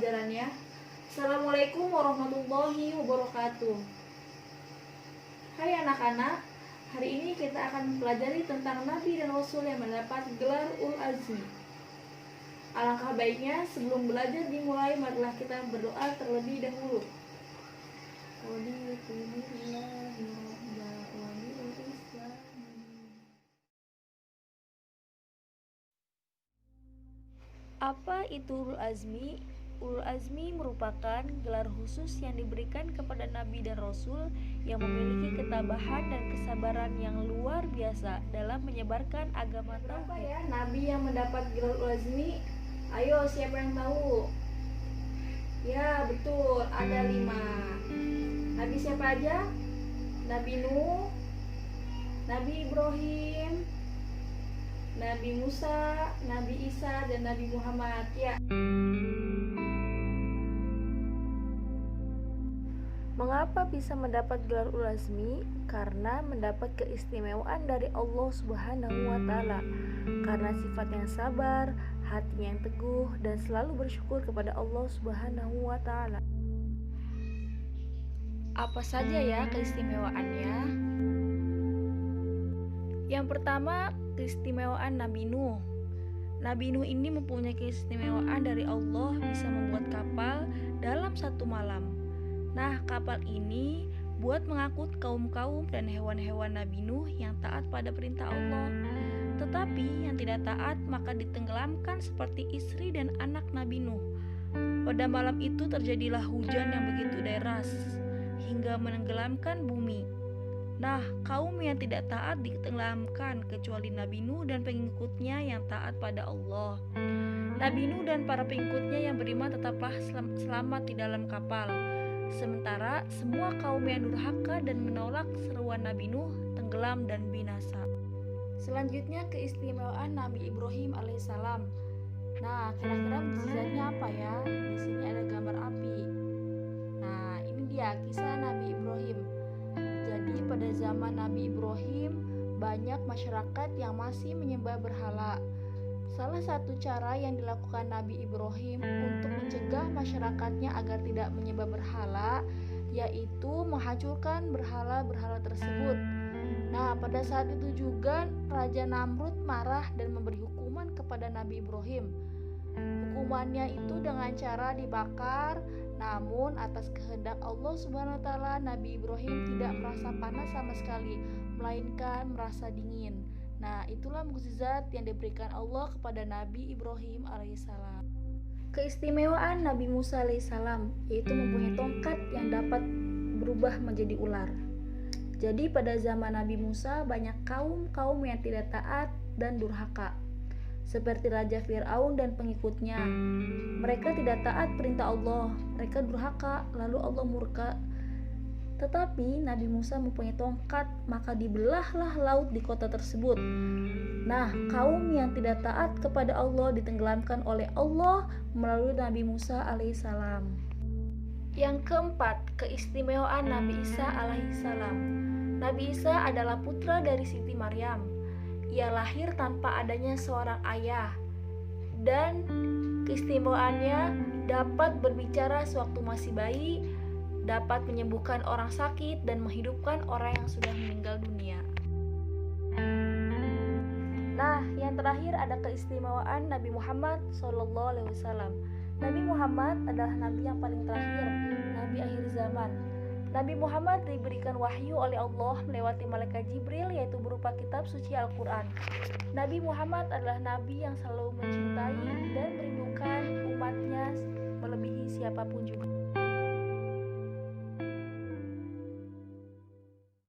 pelajarannya. Assalamualaikum warahmatullahi wabarakatuh. Hai anak-anak, hari ini kita akan mempelajari tentang Nabi dan Rasul yang mendapat gelar Ulul Azmi. Alangkah baiknya sebelum belajar dimulai, marilah kita berdoa terlebih dahulu. Apa itu Ulul Azmi? Ulul Azmi merupakan gelar khusus yang diberikan kepada Nabi dan Rasul yang memiliki ketabahan dan kesabaran yang luar biasa dalam menyebarkan agama tauhid. Apa ya Nabi yang mendapat gelar Ulul Azmi? Ayo, siapa yang tahu? Ya, betul, ada 5. Nabi siapa aja? Nabi Nuh, Nabi Ibrahim, Nabi Musa, Nabi Isa, dan Nabi Muhammad. Ya. Mengapa bisa mendapat gelar Ulul Azmi? Karena mendapat keistimewaan dari Allah Subhanahu wa Ta'ala. Karena sifat yang sabar, hatinya yang teguh, dan selalu bersyukur kepada Allah Subhanahu wa Ta'ala. Apa saja ya keistimewaannya? Yang pertama, keistimewaan Nabi Nuh. Nabi Nuh ini mempunyai keistimewaan dari Allah bisa membuat kapal dalam satu malam. Nah, kapal ini buat mengangkut kaum-kaum dan hewan-hewan Nabi Nuh yang taat pada perintah Allah. Tetapi yang tidak taat maka ditenggelamkan seperti istri dan anak Nabi Nuh. Pada malam itu terjadilah hujan yang begitu deras hingga menenggelamkan bumi. Nah, kaum yang tidak taat ditenggelamkan kecuali Nabi Nuh dan pengikutnya yang taat pada Allah. Nabi Nuh dan para pengikutnya yang beriman tetaplah selamat di dalam kapal. Sementara semua kaum yang durhaka dan menolak seruan Nabi Nuh tenggelam dan binasa. Selanjutnya keistimewaan Nabi Ibrahim alaihissalam. Nah, kira-kira mukjizatnya apa ya? Di sini ada gambar api. Nah, ini dia kisah Nabi Ibrahim. Jadi pada zaman Nabi Ibrahim banyak masyarakat yang masih menyembah berhala. Salah satu cara yang dilakukan Nabi Ibrahim untuk mencegah masyarakatnya agar tidak menyembah berhala yaitu menghancurkan berhala-berhala tersebut. Nah, pada saat itu juga Raja Namrud marah dan memberi hukuman kepada Nabi Ibrahim. Hukumannya itu dengan cara dibakar, namun atas kehendak Allah Subhanahu wa Ta'ala Nabi Ibrahim tidak merasa panas sama sekali, melainkan merasa dingin. Nah, itulah mukjizat yang diberikan Allah kepada Nabi Ibrahim alaihissalam. Keistimewaan Nabi Musa alaihissalam yaitu mempunyai tongkat yang dapat berubah menjadi ular. Jadi pada zaman Nabi Musa banyak kaum yang tidak taat dan durhaka, seperti Raja Fir'aun dan pengikutnya. Mereka tidak taat perintah Allah, mereka durhaka, lalu Allah murka. Tetapi Nabi Musa mempunyai tongkat, maka dibelahlah laut di kota tersebut. Nah, kaum yang tidak taat kepada Allah ditenggelamkan oleh Allah melalui Nabi Musa alaihissalam. Yang keempat, keistimewaan Nabi Isa alaihissalam. Nabi Isa adalah putra dari Siti Maryam. Ia lahir tanpa adanya seorang ayah. Dan keistimewaannya dapat berbicara sewaktu masih bayi, dapat menyembuhkan orang sakit dan menghidupkan orang yang sudah meninggal dunia. Nah, yang terakhir ada keistimewaan Nabi Muhammad SAW. Nabi Muhammad adalah Nabi yang paling terakhir, Nabi akhir zaman. Nabi Muhammad diberikan wahyu oleh Allah melewati malaikat Jibril yaitu berupa kitab suci Al-Quran. Nabi Muhammad adalah Nabi yang selalu mencintai dan merindukan umatnya melebihi siapapun juga.